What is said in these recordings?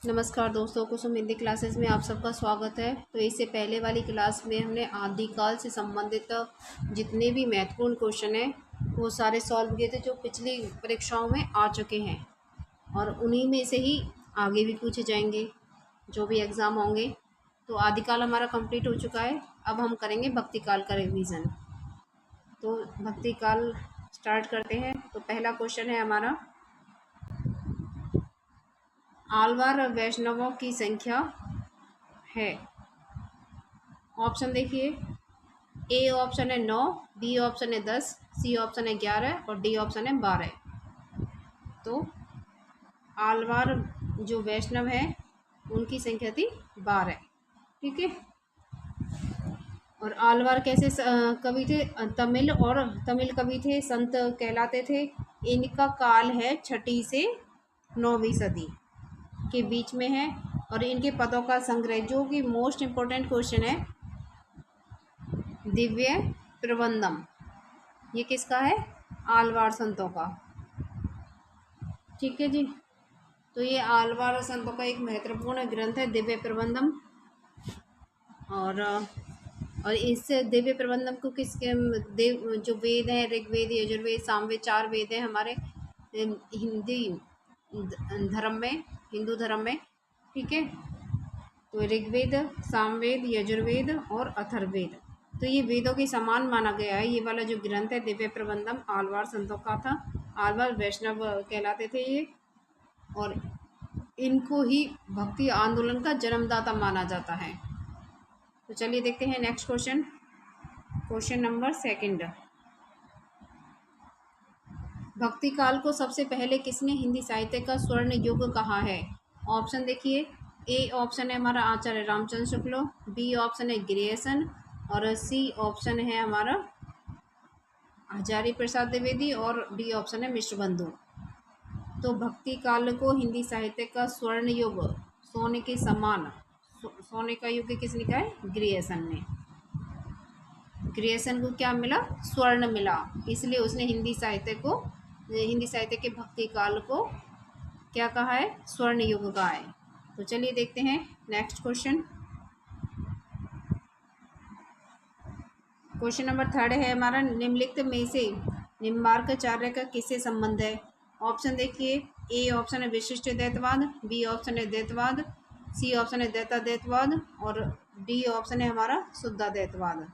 नमस्कार दोस्तों, कुसुम हिंदी क्लासेस में आप सबका स्वागत है। तो इससे पहले वाली क्लास में हमने आदिकाल से संबंधित जितने भी महत्वपूर्ण क्वेश्चन हैं वो सारे सॉल्व किए थे जो पिछली परीक्षाओं में आ चुके हैं, और उन्हीं में से ही आगे भी पूछे जाएंगे जो भी एग्ज़ाम होंगे। तो आदिकाल हमारा कंप्लीट हो चुका है। अब हम करेंगे भक्तिकाल का रिवीजन। तो भक्तिकाल स्टार्ट करते हैं। तो पहला क्वेश्चन है हमारा, आलवार वैष्णवों की संख्या है। ऑप्शन देखिए, ए ऑप्शन है 9, बी ऑप्शन है 10, सी ऑप्शन है 11 और डी ऑप्शन है 12। तो आलवार जो वैष्णव है उनकी संख्या थी 12। ठीक है। और आलवार कैसे कवि थे? तमिल कवि थे, संत कहलाते थे। इनका काल है 6वीं से 9वीं सदी के बीच में है। और इनके पदों का संग्रह, जो कि मोस्ट इम्पोर्टेंट क्वेश्चन है, दिव्य प्रबंधम, ये किसका है? आलवार संतों का। ठीक है जी। तो ये आलवार संतों का एक महत्वपूर्ण ग्रंथ है दिव्य प्रबंधम। और इस दिव्य प्रबंधम को जो वेद हैं, ऋग्वेद, यजुर्वेद, सामवेद, 4 वेद हैं हमारे हिंदू धर्म में। ठीक है। तो ऋग्वेद, सामवेद, यजुर्वेद और अथर्ववेद, तो ये वेदों के समान माना गया है। ये वाला जो ग्रंथ है दिव्य प्रबंधम, आलवार संतों का था। आलवार वैष्णव कहलाते थे ये, और इनको ही भक्ति आंदोलन का जन्मदाता माना जाता है। तो चलिए देखते हैं नेक्स्ट क्वेश्चन। क्वेश्चन नंबर 2, भक्ति काल को सबसे पहले किसने हिंदी साहित्य का स्वर्ण युग कहा है? ऑप्शन देखिए, ए ऑप्शन है हमारा आचार्य रामचंद्र शुक्ल, बी ऑप्शन है ग्रियर्सन और सी ऑप्शन है हमारा हजारी प्रसाद द्विवेदी और डी ऑप्शन है मिश्र बंधु। तो भक्ति काल को हिंदी साहित्य का स्वर्ण युग, सोने के समान, सोने का युग किसने कहा है? ग्रियर्सन ने। ग्रियर्सन को क्या मिला? स्वर्ण मिला। इसलिए उसने हिंदी साहित्य के भक्ति काल को क्या कहा है? स्वर्ण युग कहा है। तो चलिए देखते हैं नेक्स्ट क्वेश्चन। क्वेश्चन नंबर 3 है हमारा, निम्नलिखित में से निम्बार्काचार्य का किससे संबंध है? ऑप्शन देखिए, ए ऑप्शन है विशिष्ट द्वैतवाद, बी ऑप्शन है द्वैतवाद, सी ऑप्शन है द्वैताद्वैतवाद और डी ऑप्शन है हमारा शुद्धाद्वैतवाद।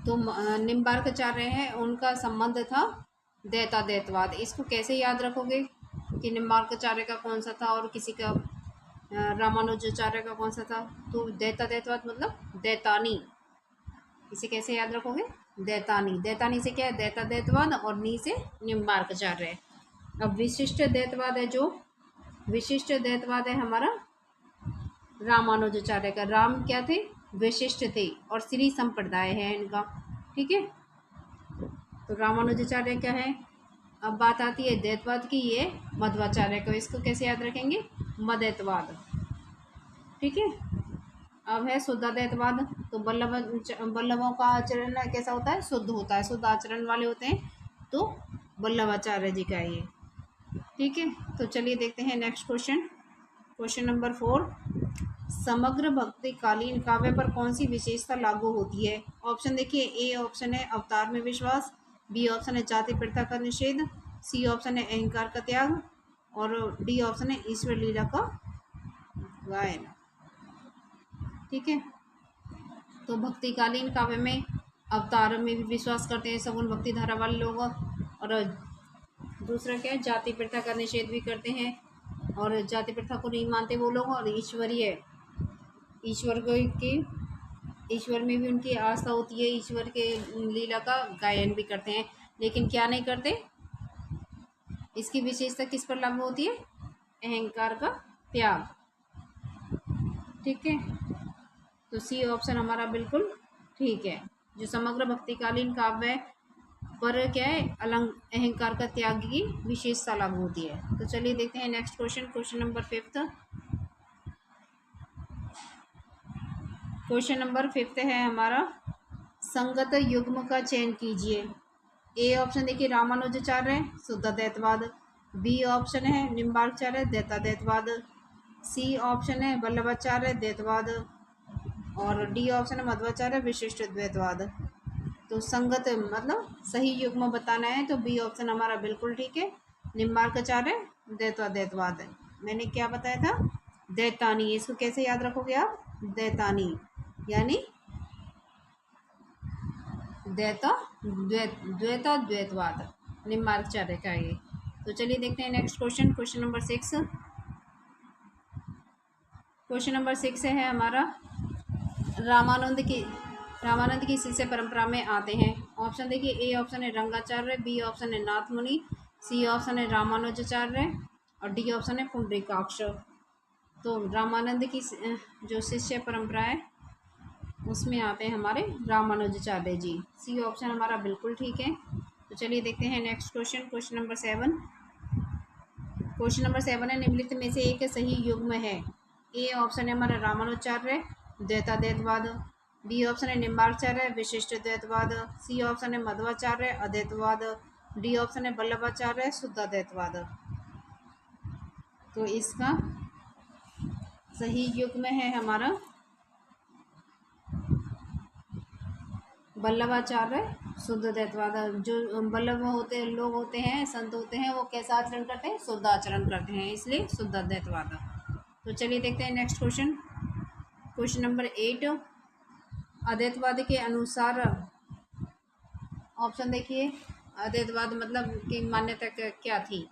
तो निम्बार्काचार्य हैं, उनका संबंध था द्वैताद्वैतवाद। इसको कैसे याद रखोगे कि निम्बार्काचार्य का कौन सा था और किसी का रामानुजाचार्य का कौन सा था? तो द्वैताद्वैतवाद मतलब दैतानी। इसे कैसे याद रखोगे? दैतानी। दैतानी से क्या है? द्वैताद्वैतवाद और नी से निम्बार्काचार्य। अब विशिष्ट द्वैतवाद है, जो विशिष्ट द्वैतवाद है हमारा रामानुजाचार्य का। राम क्या थे? विशिष्ट थे और श्री संप्रदाय है इनका। ठीक है। तो रामानुजाचार्य क्या है? अब बात आती है द्वैतवाद की, ये मध्वाचार्य को। इसको कैसे याद रखेंगे? मदैतवाद। ठीक है। अब है शुद्धाद्वैतवाद। तो बल्लभों का आचरण कैसा होता है? शुद्ध होता है, शुद्ध आचरण वाले होते हैं। तो बल्लभाचार्य जी का ये। ठीक है। तो चलिए देखते हैं नेक्स्ट क्वेश्चन। क्वेश्चन नंबर 4, समग्र भक्तिकालीन काव्य पर कौन सी विशेषता लागू होती है? ऑप्शन देखिए, ए ऑप्शन है अवतार में विश्वास, बी ऑप्शन है जाति प्रथा का निषेध, सी ऑप्शन है अहंकार का त्याग और डी ऑप्शन है ईश्वर लीला का गायन। ठीक है। तो भक्तिकालीन काव्य में अवतार में भी विश्वास करते हैं सगुण भक्ति धारा वाले लोग, और दूसरा क्या है? जाति प्रथा का निषेध भी करते हैं, और जाति प्रथा को नहीं मानते वो लोग, और ईश्वर में भी उनकी आस्था होती है। ईश्वर के लीला का गायन भी करते हैं, लेकिन क्या नहीं करते? इसकी विशेषता किस पर लागू होती है? अहंकार का त्याग। ठीक है। तो सी ऑप्शन हमारा बिल्कुल ठीक है। जो समग्र भक्तिकालीन काव्य पर क्या है? अहंकार का त्याग की विशेषता लागू होती है। तो चलिए देखते हैं next question. Question number 5, question number 5 है हमारा, संगत युग्म का चयन कीजिए। ए ऑप्शन देखिए रामानुजाचार्य शुद्धाद्वैतवाद, बी ऑप्शन है निम्बार्काचार्य द्वैताद्वैतवाद, सी ऑप्शन है वल्लभाचार्य द्वैतवाद, और डी ऑप्शन है मध्वाचार्य विशिष्ट द्वैतवाद। तो संगत मतलब सही युग्म बताना है तो बी ऑप्शन हमारा बिल्कुल ठीक है, निम्बार्काचार्य द्वैतवाद है। मैंने क्या बताया था, दैतानी, इसको कैसे याद रखोगे आप, दैतानी यानी द्वैतवाद निम्बार्काचार्य का ये। तो चलिए देखते हैं next question, question number 6। Question number 6 है हमारा, रामानंद की शिष्य परंपरा में आते हैं। ऑप्शन देखिए, ए ऑप्शन है रंगाचार्य, बी ऑप्शन है नाथ मुनि, सी ऑप्शन है रामानुजाचार्य और डी ऑप्शन है पुंडरीकाक्ष। तो रामानंद की जो शिष्य परंपरा है उसमें आते हैं हमारे रामानुजाचार्य जी। सी ऑप्शन हमारा बिल्कुल ठीक है। तो चलिए देखते हैं next question, question number 7। Question number 7 है, निम्नलिखित में से एक सही युग्म है। ए ऑप्शन है हमारा रामानुजाचार्य द्वैतवाद, बी ऑप्शन है निम्बार्काचार्य विशिष्ट द्वैतवाद, सी ऑप्शन है मध्वाचार्य अद्वैतवाद, डी ऑप्शन है वल्लभाचार्य शुद्धाद्वैतवाद। तो इसका सही युग्म है हमारा वल्लभाचार्य शुद्धाद्वैतवाद। जो वल्लभ होते लोग होते हैं, संत होते हैं, वो कैसा आचरण करते हैं, शुद्ध आचरण करते हैं, इसलिए शुद्धाद्वैतवाद। तो चलिए देखते हैं नेक्स्ट क्वेश्चन, क्वेश्चन नंबर 8। अद्वैतवाद के अनुसार ऑप्शन देखिए, अद्वैतवाद मतलब की मान्यता क्या थी।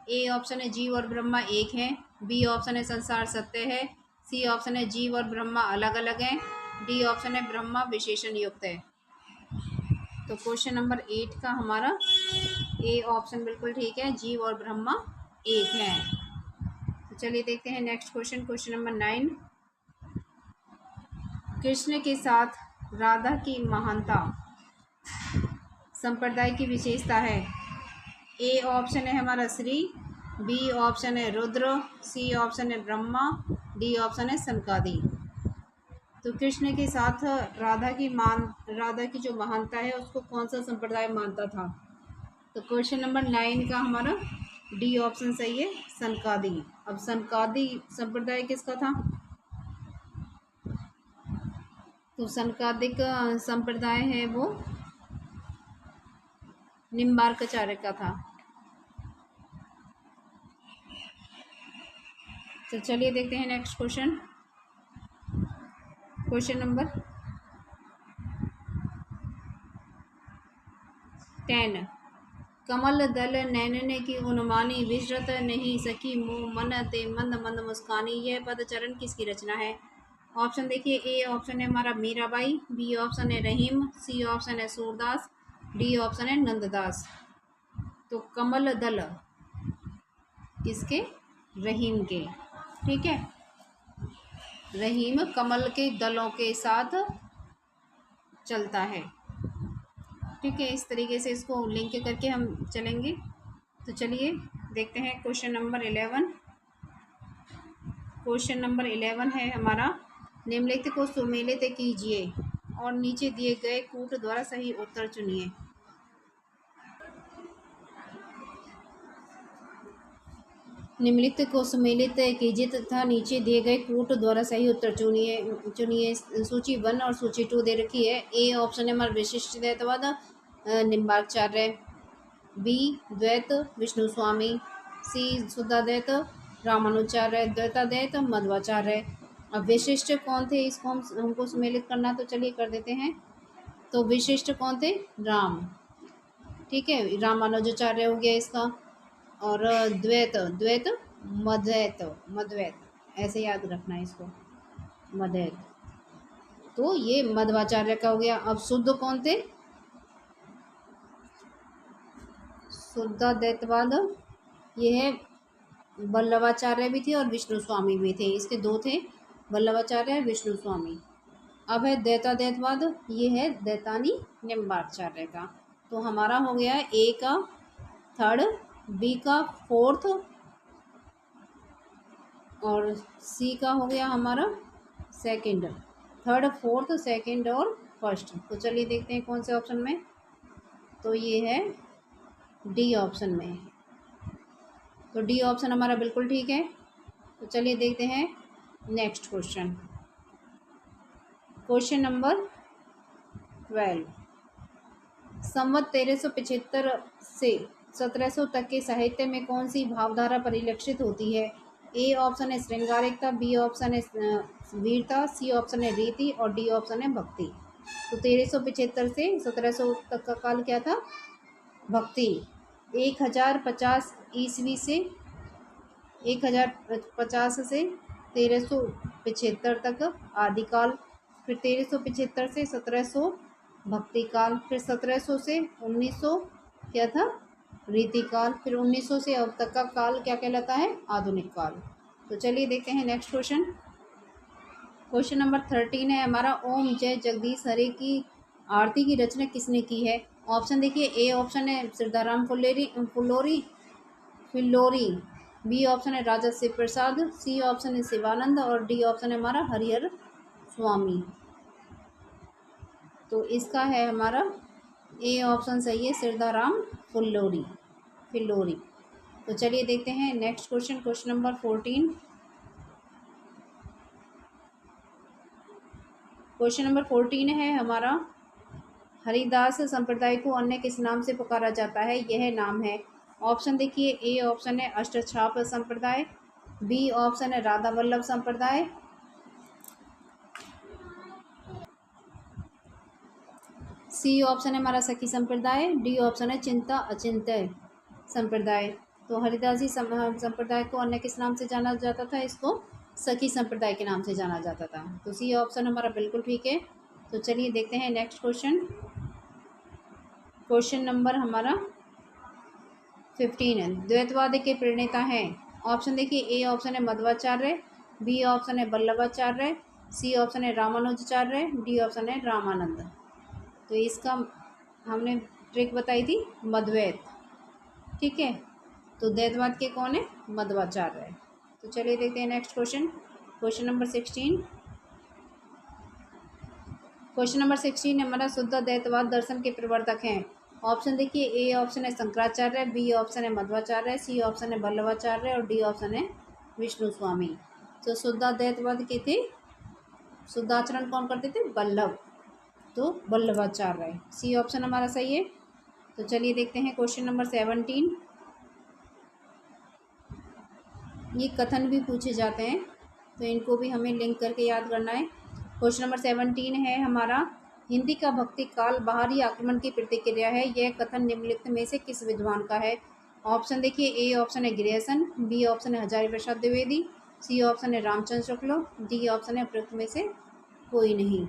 ए ऑप्शन है जीव और ब्रह्मा एक हैं, बी ऑप्शन है संसार सत्य है, सी ऑप्शन है जीव और ब्रह्मा अलग अलग हैं, डी ऑप्शन है ब्रह्मा विशेषण युक्त है। तो क्वेश्चन नंबर 8 का हमारा ए ऑप्शन बिल्कुल ठीक है, जीव और ब्रह्मा एक है। तो चलिए देखते हैं next question, question number 9। Krishna के साथ राधा की महानता संप्रदाय की विशेषता है। ए ऑप्शन है हमारा श्री, बी ऑप्शन है रुद्र, सी ऑप्शन है ब्रह्मा, डी ऑप्शन है सनकादि। तो कृष्ण के साथ राधा की जो महानता है उसको कौन सा संप्रदाय मानता था। तो क्वेश्चन नंबर 9 का हमारा डी ऑप्शन सही है, सनकादि। अब सनकादि संप्रदाय किसका था, तो सनकादिक संप्रदाय है वो निम्बार्काचार्य का था। तो चलिए देखते हैं नेक्स्ट क्वेश्चन, क्वेश्चन नंबर 10। कमल दल नैनने की उन्मानी विसरत नहीं सकी मुँह मन ते मंद मंद मुस्कानी, यह पदचरण किसकी रचना है। ऑप्शन देखिए, ए ऑप्शन है हमारा मीराबाई, बी ऑप्शन है रहीम, सी ऑप्शन है सूरदास, डी ऑप्शन है नंददास। तो कमल दल किसके, रहीम के, ठीक है, रहीम कमल के दलों के साथ चलता है, ठीक है। इस तरीके से इसको लिंक करके हम चलेंगे। तो चलिए देखते हैं क्वेश्चन नंबर 11। क्वेश्चन नंबर 11 है हमारा, निम्नलिखित को सुमेलित कीजिए और नीचे दिए गए कूट द्वारा सही उत्तर चुनिए। निम्नलिखित को सुमेलित कीजिए तथा नीचे दिए गए कूट द्वारा सही उत्तर चुनिए। सूची 1 और सूची 2 दे रखी है। ए ऑप्शन है हमारा विशिष्ट द्वैतवाद निम्बार्काचार्य, बी द्वैत विष्णु स्वामी, सी शुद्धाद्वैत रामानुजाचार्य, द्वैताद्वैत मध्वाचार्य। अब विशिष्ट कौन थे, इसको हमको सुमेलित करना, तो चलिए कर देते हैं। तो विशिष्ट कौन थे, राम, ठीक है, रामानुजाचार्य हो गया इसका। और द्वैत मद्वैत ऐसे याद रखना है इसको, मद्वैत, तो ये मध्वाचार्य का हो गया। अब शुद्ध कौन थे, शुद्धाद्वैतवाद, ये है वल्लभाचार्य भी थे और विष्णु स्वामी भी थे, इसके दो थे, वल्लभाचार्य विष्णु स्वामी। अब है द्वैताद्वैतवाद, ये है दैतानी निम्बार्काचार्य का। तो हमारा हो गया ए का थर्ड, बी का फोर्थ और सी का हो गया हमारा सेकंड, थर्ड फोर्थ सेकंड और फर्स्ट। तो चलिए देखते हैं कौन से ऑप्शन में, तो ये है डी ऑप्शन में। तो डी ऑप्शन हमारा बिल्कुल ठीक है, तो चलिए देखते हैं नेक्स्ट क्वेश्चन। Question number 12। संवत 1375 से 1700 तक के साहित्य में कौन सी भावधारा परिलक्षित होती है? ए ऑप्शन है श्रृंगारिकता, बी ऑप्शन है वीरता, सी ऑप्शन है रीति और डी ऑप्शन है भक्ति। तो 1375 से 1700 तक का काल क्या था? भक्ति। 1050 ईस्वी से 1050 से 1375 तक आदिकाल, फिर 1375 से 1700 भक्ति काल, फिर 1700 से 1900 क्या था? रीति काल, फिर 1900 से अब तक का काल क्या कहलाता है? आधुनिक काल। तो चलिए देखते हैं नेक्स्ट क्वेश्चन। क्वेश्चन नंबर 13 है हमारा, ओम जय जगदीश हरे की आरती की रचना किसने की है? ऑप्शन देखिए, ए ऑप्शन है सिद्धाराम फिल्लोरी, बी ऑप्शन है राजा शिव प्रसाद, सी ऑप्शन है शिवानंद और डी ऑप्शन है हमारा हरिहर स्वामी। तो इसका है हमारा ए ऑप्शन सही है, सिद्धाराम फिल्लोरी। तो चलिए देखते हैं next question. Question number 14। Question number 14 है हमारा, हरिदास संप्रदाय को अन्य किस नाम से पुकारा जाता है? यह नाम है, ऑप्शन देखिए, ए ऑप्शन है अष्टछाप संप्रदाय, बी ऑप्शन है राधा वल्लभ संप्रदाय, सी ऑप्शन है हमारा सखी संप्रदाय, डी ऑप्शन है चिंता अचिंत्य संप्रदाय। तो हरिदास जी संप्रदाय को अन्य किस नाम से जाना जाता था? इसको सखी संप्रदाय के नाम से जाना जाता था। तो सी ऑप्शन हमारा बिल्कुल ठीक है। तो चलिए देखते हैं नेक्स्ट क्वेश्चन। क्वेश्चन नंबर हमारा 15 है, द्वैतवाद के प्रणेता हैं? ऑप्शन देखिए, ए ऑप्शन है मध्वाचार्य, बी ऑप्शन है वल्लभाचार्य, सी ऑप्शन है रामानुजाचार्य, डी ऑप्शन है रामानंद। तो इसका हमने ट्रिक बताई थी मध्वैत, ठीक है। तो द्वैतवाद के कौन है? मध्वाचार्य। तो चलिए देखते हैं next question. Question number 16। Question number 16 हमारा, शुद्ध द्वैतवाद दर्शन के प्रवर्तक हैं? ऑप्शन देखिए, ए ऑप्शन है शंकराचार्य, बी ऑप्शन है मध्वाचार्य, सी ऑप्शन है वल्लभाचार्य और डी ऑप्शन है विष्णु स्वामी। तो शुद्ध द्वैतवाद के थे, शुद्धाचरण कौन करते थे? वल्लभ। तो वल्लभाचार्य, सी ऑप्शन हमारा सही है। तो चलिए देखते हैं क्वेश्चन नंबर 17। ये कथन भी पूछे जाते हैं, तो इनको भी हमें लिंक करके याद करना है। क्वेश्चन नंबर 17 है हमारा, हिंदी का भक्ति काल बाहरी आक्रमण की प्रतिक्रिया है, यह कथन निम्नलिखित में से किस विद्वान का है? ऑप्शन देखिए, ए ऑप्शन है ग्रियर्सन, बी ऑप्शन है हजारी प्रसाद द्विवेदी, सी ऑप्शन है रामचंद्र शुक्ल, डी ऑप्शन है उपरोक्त में से कोई नहीं।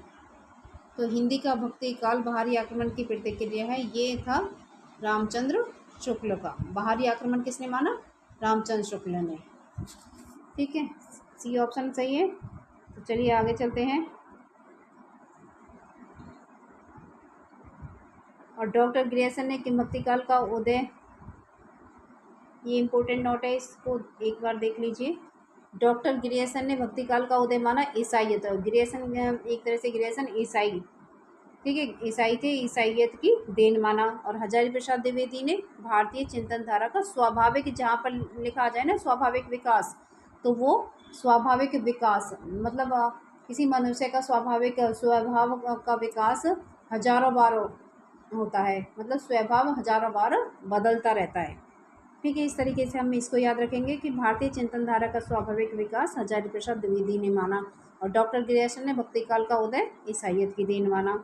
तो हिंदी का भक्ति काल बाहरी आक्रमण की प्रतिक्रिया है, ये था रामचंद्र शुक्ल का। बाहरी आक्रमण किसने माना? रामचंद्र शुक्ल ने, ठीक है। सी ऑप्शन सही है। तो चलिए आगे चलते हैं। और डॉक्टर ग्रियर्सन ने किम भक्ति काल का उदय, ये इंपॉर्टेंट नोट है, इसको एक बार देख लीजिए। डॉक्टर ग्रियर्सन ने भक्ति काल का उदय माना ईसाइयत। ग्रियर्सन एक तरह से ग्रियर्सन ईसाई, ठीक है, ईसाई थे, ईसाइयत की देन माना। और हजारी प्रसाद द्विवेदी ने भारतीय चिंतन धारा का स्वाभाविक, जहाँ पर लिखा जाए ना स्वाभाविक विकास, तो वो स्वाभाविक विकास मतलब किसी मनुष्य का स्वाभाविक स्वभाव का विकास हजारों बार होता है, मतलब स्वभाव हजारों बार बदलता रहता है, ठीक है। इस तरीके से हम इसको याद रखेंगे कि भारतीय चिंतन धारा का स्वाभाविक विकास हजारी प्रसाद द्विवेदी ने माना और डॉक्टर ग्रियर्सन ने भक्ति काल का उदय ईसाइयत की देन माना,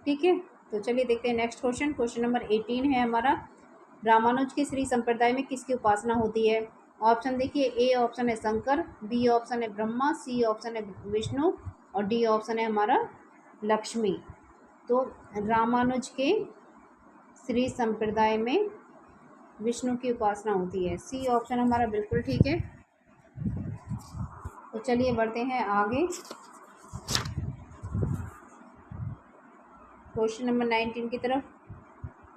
ठीक है। तो चलिए देखते हैं नेक्स्ट क्वेश्चन। क्वेश्चन नंबर 18 है हमारा, रामानुज के श्री संप्रदाय में किसकी उपासना होती है? ऑप्शन देखिए, ए ऑप्शन है शंकर, बी ऑप्शन है ब्रह्मा, सी ऑप्शन है विष्णु और डी ऑप्शन है हमारा लक्ष्मी। तो रामानुज के श्री संप्रदाय में विष्णु की उपासना होती है, सी ऑप्शन हमारा बिल्कुल ठीक है। तो चलिए बढ़ते हैं आगे। क्वेश्चन नंबर 19 की तरफ।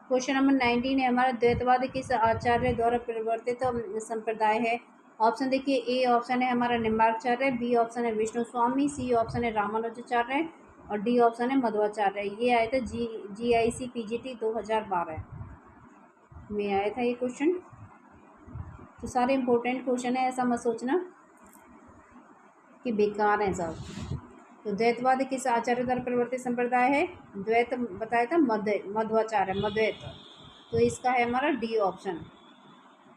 क्वेश्चन नंबर 19 है हमारा, द्वैतवाद किस आचार्य द्वारा परिवर्तित संप्रदाय है? ऑप्शन देखिए, ए ऑप्शन है हमारा निम्बार्काचार्य, बी ऑप्शन है विष्णु स्वामी, सी ऑप्शन है रामानुजाचार्य और डी ऑप्शन है मध्वाचार्य। ये आया था GIC PGT 2012 में आया था ये क्वेश्चन। तो सारे इंपॉर्टेंट क्वेश्चन है, ऐसा मत सोचना कि बेकार हैं सब। तो द्वैतवाद किस आचार्य द्वारा प्रवर्तित संप्रदाय है? द्वैत बताया था, मध्वाचार्य, मद्वैत। तो इसका है हमारा डी ऑप्शन,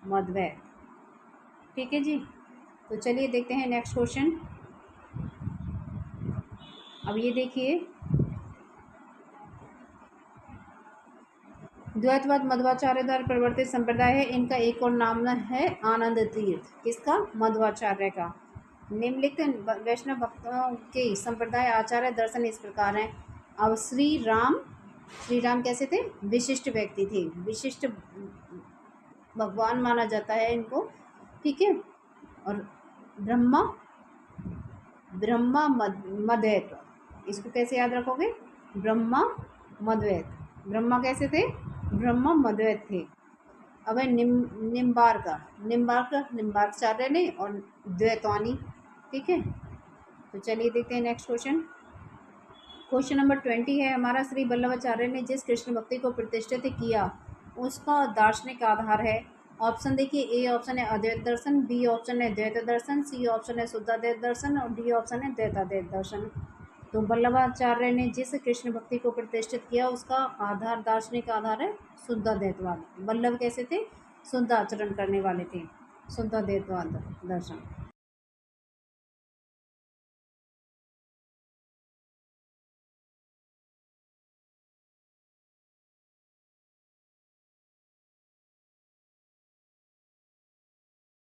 मद्वैत। ठीक है जी। तो चलिए देखते हैं नेक्स्ट क्वेश्चन। अब ये देखिए, द्वैतवाद मध्वाचार्य द्वारा प्रवर्तित संप्रदाय है। इनका एक और नाम है आनंद तीर्थ। किसका? मध्वाचार्य का। निम्नलिखित वैष्णव भक्तों के संप्रदाय आचार्य दर्शन इस प्रकार हैं। अब श्री राम कैसे थे? विशिष्ट व्यक्ति थे, विशिष्ट भगवान माना जाता है इनको। ठीक है। और ब्रह्मा मद्वैत, इसको कैसे याद रखोगे? ब्रह्मा मद्वैत। ब्रह्मा कैसे थे? ब्रह्मा मद्वैत थे। अब है निम्बार्काचार्य ने और द्वैतवानी। ठीक है। तो चलिए देखते हैं नेक्स्ट क्वेश्चन। क्वेश्चन नंबर 20 है हमारा, श्री वल्लभाचार्य ने जिस कृष्ण भक्ति को प्रतिष्ठित किया उसका दार्शनिक आधार है। ऑप्शन देखिए, ए ऑप्शन है अद्वैत दर्शन, बी ऑप्शन है द्वैत दर्शन, सी ऑप्शन है शुद्धाद्वैत दर्शन और डी ऑप्शन है द्वैताद्वैत दर्शन। तो वल्लभाचार्य ने जिस कृष्ण भक्ति को प्रतिष्ठित किया उसका आधार, दार्शनिक आधार है शुद्धाद्वैतवाद। वल्लभ कैसे थे? शुद्ध आचरण करने वाले थे, शुद्धाद्वैतवाद दर्शन।